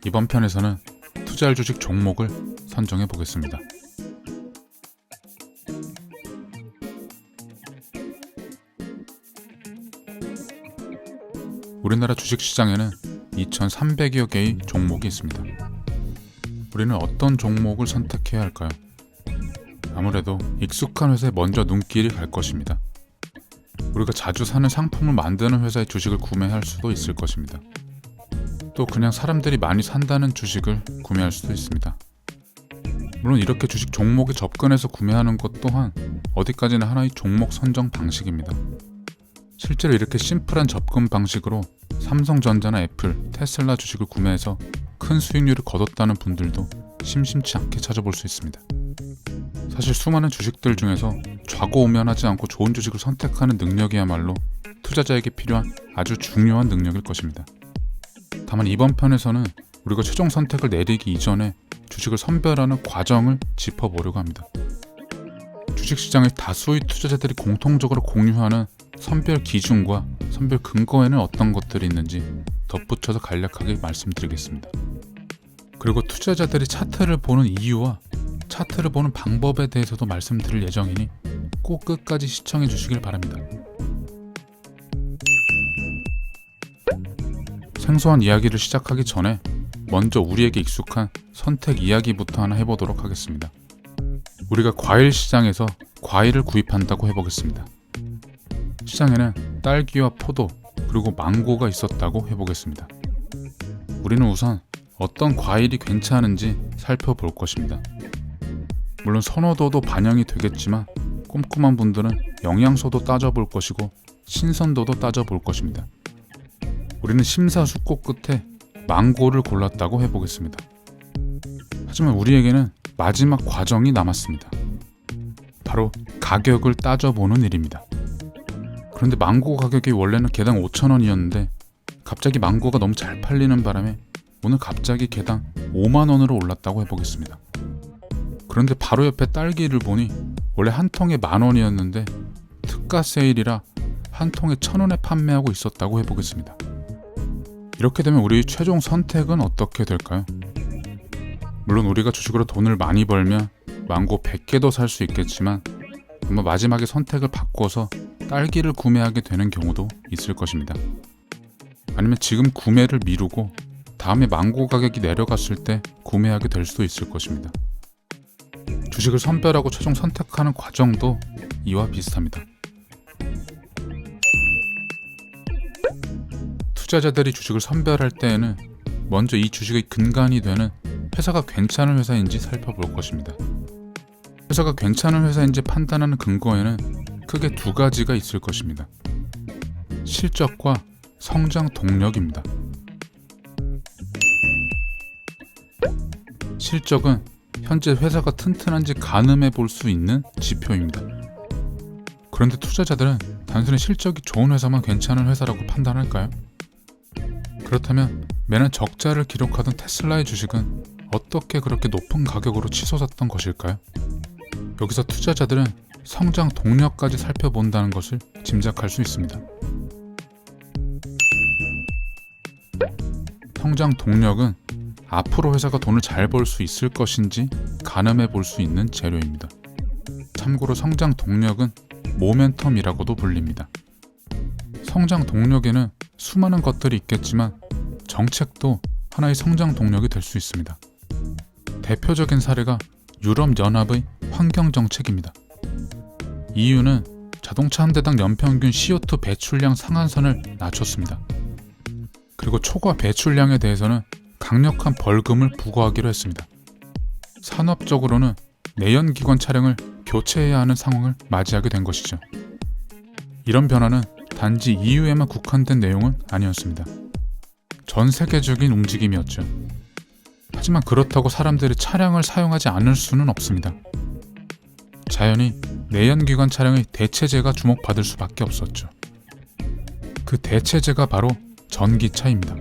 이번 편에서는 투자할 주식 종목을 선정해 보겠습니다. 우리나라 주식시장에는 2,300여 개의 종목이 있습니다. 우리는 어떤 종목을 선택해야 할까요? 아무래도 익숙한 회사에 먼저 눈길이 갈 것입니다. 우리가 자주 사는 상품을 만드는 회사의 주식을 구매할 수도 있을 것입니다. 또 그냥 사람들이 많이 산다는 주식을 구매할 수도 있습니다. 물론 이렇게 주식 종목에 접근해서 구매하는 것 또한 어디까지나 하나의 종목 선정 방식입니다. 실제로 이렇게 심플한 접근 방식으로 삼성전자나 애플, 테슬라 주식을 구매해서 큰 수익률을 거뒀다는 분들도 심심치 않게 찾아볼 수 있습니다. 사실 수많은 주식들 중에서 좌고우면하지 않고 좋은 주식을 선택하는 능력이야말로 투자자에게 필요한 아주 중요한 능력일 것입니다. 다만 이번 편에서는 우리가 최종 선택을 내리기 이전에 주식을 선별하는 과정을 짚어보려고 합니다. 주식시장의 다수의 투자자들이 공통적으로 공유하는 선별 기준과 선별 근거에는 어떤 것들이 있는지 덧붙여서 간략하게 말씀드리겠습니다. 그리고 투자자들이 차트를 보는 이유와 차트를 보는 방법에 대해서도 말씀드릴 예정이니 꼭 끝까지 시청해 주시길 바랍니다. 생소한 이야기를 시작하기 전에 먼저 우리에게 익숙한 선택 이야기부터 하나 해보도록 하겠습니다. 우리가 과일 시장에서 과일을 구입한다고 해보겠습니다. 시장에는 딸기와 포도 그리고 망고가 있었다고 해보겠습니다. 우리는 우선 어떤 과일이 괜찮은지 살펴볼 것입니다. 물론 선호도도 반영이 되겠지만 꼼꼼한 분들은 영양소도 따져볼 것이고 신선도도 따져볼 것입니다. 우리는 심사숙고 끝에 망고를 골랐다고 해보겠습니다. 하지만 우리에게는 마지막 과정이 남았습니다. 바로 가격을 따져보는 일입니다. 그런데 망고 가격이 원래는 개당 5,000원이었는데 갑자기 망고가 너무 잘 팔리는 바람에 오늘 갑자기 개당 5만원으로 올랐다고 해보겠습니다. 그런데 바로 옆에 딸기를 보니 원래 한 통에 10,000원이었는데 특가 세일이라 한 통에 1,000원에 판매하고 있었다고 해보겠습니다. 이렇게 되면 우리의 최종 선택은 어떻게 될까요? 물론 우리가 주식으로 돈을 많이 벌면 망고 100개도 살 수 있겠지만 아마 마지막에 선택을 바꿔서 딸기를 구매하게 되는 경우도 있을 것입니다. 아니면 지금 구매를 미루고 다음에 망고 가격이 내려갔을 때 구매하게 될 수도 있을 것입니다. 주식을 선별하고 최종 선택하는 과정도 이와 비슷합니다. 투자자들이 주식을 선별할 때에는 먼저 이 주식의 근간이 되는 회사가 괜찮은 회사인지 살펴볼 것입니다. 회사가 괜찮은 회사인지 판단하는 근거에는 크게 두 가지가 있을 것입니다. 실적과 성장 동력입니다. 실적은 현재 회사가 튼튼한지 가늠해 볼 수 있는 지표입니다. 그런데 투자자들은 단순히 실적이 좋은 회사만 괜찮은 회사라고 판단할까요? 그렇다면 매년 적자를 기록하던 테슬라의 주식은 어떻게 그렇게 높은 가격으로 치솟았던 것일까요? 여기서 투자자들은 성장 동력까지 살펴본다는 것을 짐작할 수 있습니다. 성장 동력은 앞으로 회사가 돈을 잘 벌 수 있을 것인지 가늠해 볼 수 있는 재료입니다. 참고로 성장 동력은 모멘텀이라고도 불립니다. 성장 동력에는 수많은 것들이 있겠지만 정책도 하나의 성장 동력이 될 수 있습니다. 대표적인 사례가 유럽연합의 환경정책입니다. EU는 자동차 한 대당 연평균 CO2 배출량 상한선을 낮췄습니다. 그리고 초과 배출량에 대해서는 강력한 벌금을 부과하기로 했습니다. 산업적으로는 내연기관 차량을 교체해야 하는 상황을 맞이하게 된 것이죠. 이런 변화는 단지 EU에만 국한된 내용은 아니었습니다. 전 세계적인 움직임이었죠. 하지만 그렇다고 사람들이 차량을 사용하지 않을 수는 없습니다. 자연히 내연기관 차량의 대체제가 주목받을 수밖에 없었죠. 그 대체제가 바로 전기차입니다.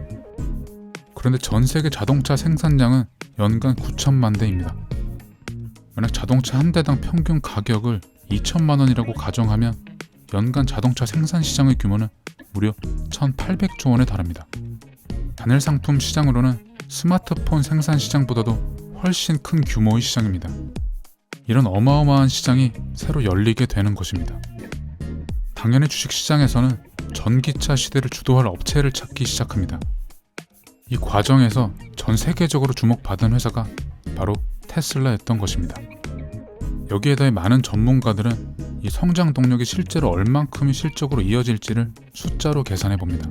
그런데 전 세계 자동차 생산량은 연간 9천만 대입니다. 만약 자동차 한 대당 평균 가격을 2천만 원이라고 가정하면 연간 자동차 생산 시장의 규모는 무려 1,800조 원에 달합니다. 단일 상품 시장으로는 스마트폰 생산 시장보다도 훨씬 큰 규모의 시장입니다. 이런 어마어마한 시장이 새로 열리게 되는 것입니다. 당연히 주식시장에서는 전기차 시대를 주도할 업체를 찾기 시작합니다. 이 과정에서 전 세계적으로 주목받은 회사가 바로 테슬라였던 것입니다. 여기에 더해 많은 전문가들은 이 성장 동력이 실제로 얼만큼이 실적으로 이어질지를 숫자로 계산해 봅니다.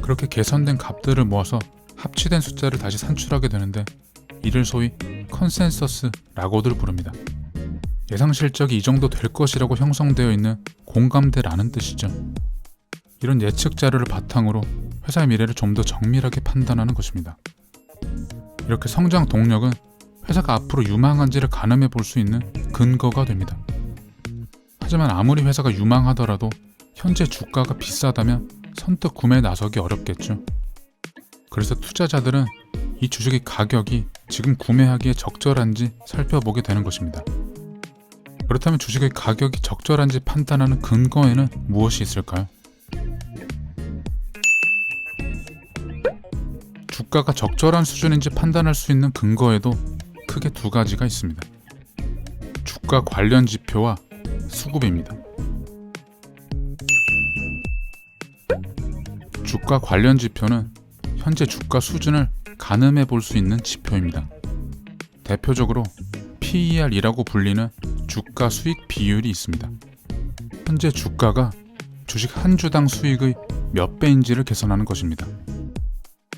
그렇게 계산된 값들을 모아서 합치된 숫자를 다시 산출하게 되는데 이를 소위 컨센서스라고들 부릅니다. 예상 실적이 이 정도 될 것이라고 형성되어 있는 공감대라는 뜻이죠. 이런 예측 자료를 바탕으로 회사의 미래를 좀 더 정밀하게 판단하는 것입니다. 이렇게 성장 동력은 회사가 앞으로 유망한지를 가늠해 볼 수 있는 근거가 됩니다. 하지만 아무리 회사가 유망하더라도 현재 주가가 비싸다면 선뜻 구매에 나서기 어렵겠죠. 그래서 투자자들은 이 주식의 가격이 지금 구매하기에 적절한지 살펴보게 되는 것입니다. 그렇다면 주식의 가격이 적절한지 판단하는 근거에는 무엇이 있을까요? 주가가 적절한 수준인지 판단할 수 있는 근거에도 크게 두 가지가 있습니다. 주가 관련 지표와 수급입니다. 주가 관련 지표는 현재 주가 수준을 가늠해 볼 수 있는 지표입니다. 대표적으로 PER이라고 불리는 주가 수익 비율이 있습니다. 현재 주가가 주식 한 주당 수익의 몇 배인지를 계산하는 것입니다.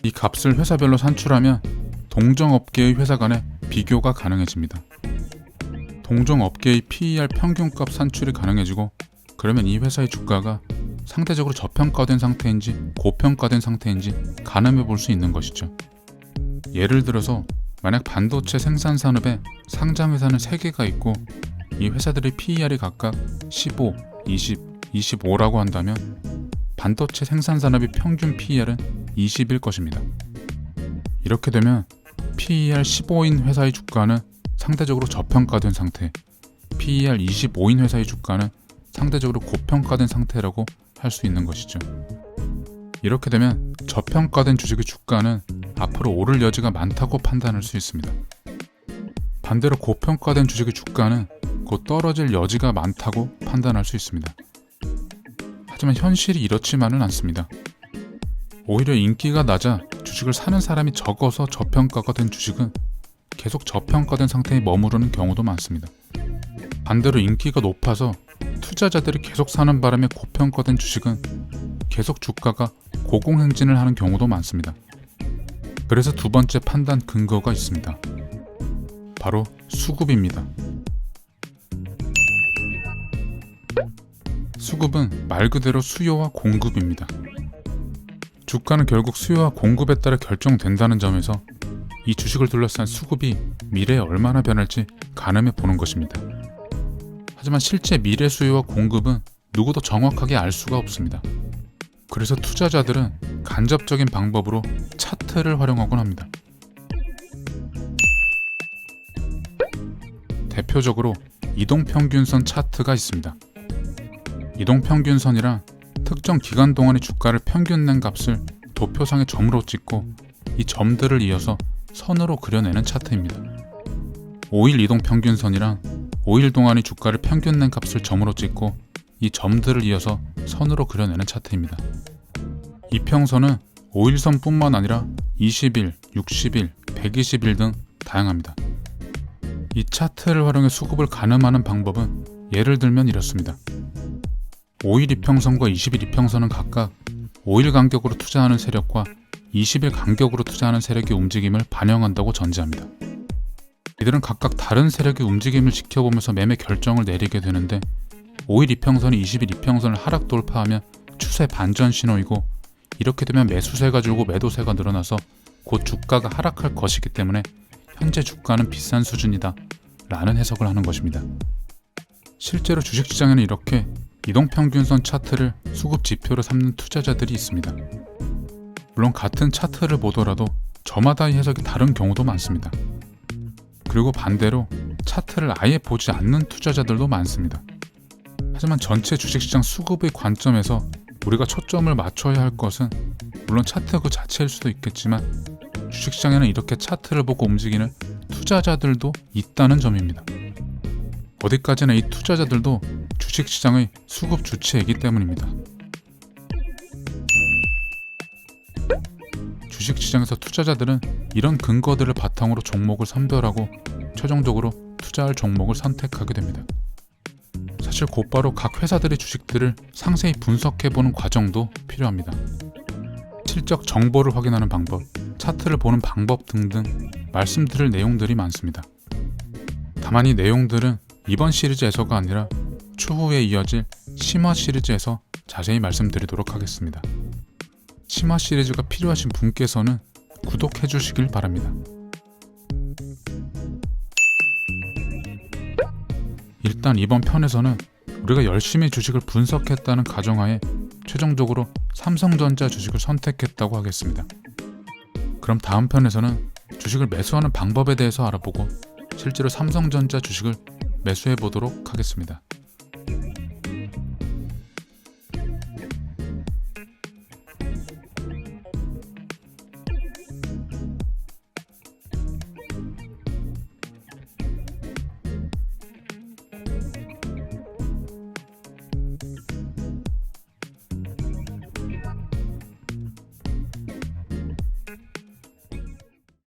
이 값을 회사별로 산출하면 동종업계의 회사 간의 비교가 가능해집니다. 동종업계의 PER 평균값 산출이 가능해지고 그러면 이 회사의 주가가 상대적으로 저평가된 상태인지 고평가된 상태인지 가늠해 볼 수 있는 것이죠. 예를 들어서 만약 반도체 생산 산업에 상장 회사는 3개가 있고 이 회사들의 PER이 각각 15, 20, 25라고 한다면 반도체 생산 산업의 평균 PER은 20일 것입니다. 이렇게 되면 PER 15인 회사의 주가는 상대적으로 저평가된 상태, PER 25인 회사의 주가는 상대적으로 고평가된 상태라고 할 수 있는 것이죠. 이렇게 되면 저평가된 주식의 주가는 앞으로 오를 여지가 많다고 판단할 수 있습니다. 반대로 고평가된 주식의 주가는 곧 떨어질 여지가 많다고 판단할 수 있습니다. 하지만 현실이 이렇지만은 않습니다. 오히려 인기가 낮아 주식을 사는 사람이 적어서 저평가가 된 주식은 계속 저평가된 상태에 머무르는 경우도 많습니다. 반대로 인기가 높아서 투자자들이 계속 사는 바람에 고평가된 주식은 계속 주가가 고공행진을 하는 경우도 많습니다. 그래서 두 번째 판단 근거가 있습니다. 바로 수급입니다. 수급은 말 그대로 수요와 공급입니다. 주가는 결국 수요와 공급에 따라 결정된다는 점에서 이 주식을 둘러싼 수급이 미래에 얼마나 변할지 가늠해 보는 것입니다. 하지만 실제 미래 수요와 공급은 누구도 정확하게 알 수가 없습니다. 그래서 투자자들은 간접적인 방법으로 차트를 활용하곤 합니다. 대표적으로 이동평균선 차트가 있습니다. 이동평균선이란 특정 기간 동안의 주가를 평균 낸 값을 도표상의 점으로 찍고 이 점들을 이어서 선으로 그려내는 차트입니다. 5일 이동평균선이란 5일 동안의 주가를 평균 낸 값을 점으로 찍고 이 점들을 이어서 선으로 그려내는 차트입니다. 이평선은 5일선뿐만 아니라 20일, 60일, 120일 등 다양합니다. 이 차트를 활용해 수급을 가늠하는 방법은 예를 들면 이렇습니다. 5일 이평선과 20일 이평선은 각각 5일 간격으로 투자하는 세력과 20일 간격으로 투자하는 세력의 움직임을 반영한다고 전제합니다. 이들은 각각 다른 세력의 움직임을 지켜보면서 매매 결정을 내리게 되는데 5일 이평선이 20일 이평선을 하락 돌파하면 추세 반전 신호이고 이렇게 되면 매수세가 줄고 매도세가 늘어나서 곧 주가가 하락할 것이기 때문에 현재 주가는 비싼 수준이다 라는 해석을 하는 것입니다. 실제로 주식시장에는 이렇게 이동평균선 차트를 수급 지표로 삼는 투자자들이 있습니다. 물론 같은 차트를 보더라도 저마다의 해석이 다른 경우도 많습니다. 그리고 반대로 차트를 아예 보지 않는 투자자들도 많습니다. 하지만 전체 주식시장 수급의 관점에서 우리가 초점을 맞춰야 할 것은 물론 차트 그 자체일 수도 있겠지만 주식시장에는 이렇게 차트를 보고 움직이는 투자자들도 있다는 점입니다. 어디까지나 이 투자자들도 주식시장의 수급 주체이기 때문입니다. 주식시장에서 투자자들은 이런 근거들을 바탕으로 종목을 선별하고 최종적으로 투자할 종목을 선택하게 됩니다. 사실 곧바로 각 회사들의 주식들을 상세히 분석해보는 과정도 필요합니다. 실적 정보를 확인하는 방법, 차트를 보는 방법 등등 말씀드릴 내용들이 많습니다. 다만 이 내용들은 이번 시리즈에서가 아니라 추후에 이어질 심화 시리즈에서 자세히 말씀드리도록 하겠습니다. 심화 시리즈가 필요하신 분께서는 구독해 주시길 바랍니다. 일단 이번 편에서는 우리가 열심히 주식을 분석했다는 가정하에 최종적으로 삼성전자 주식을 선택했다고 하겠습니다. 그럼 다음 편에서는 주식을 매수하는 방법에 대해서 알아보고 실제로 삼성전자 주식을 매수해 보도록 하겠습니다.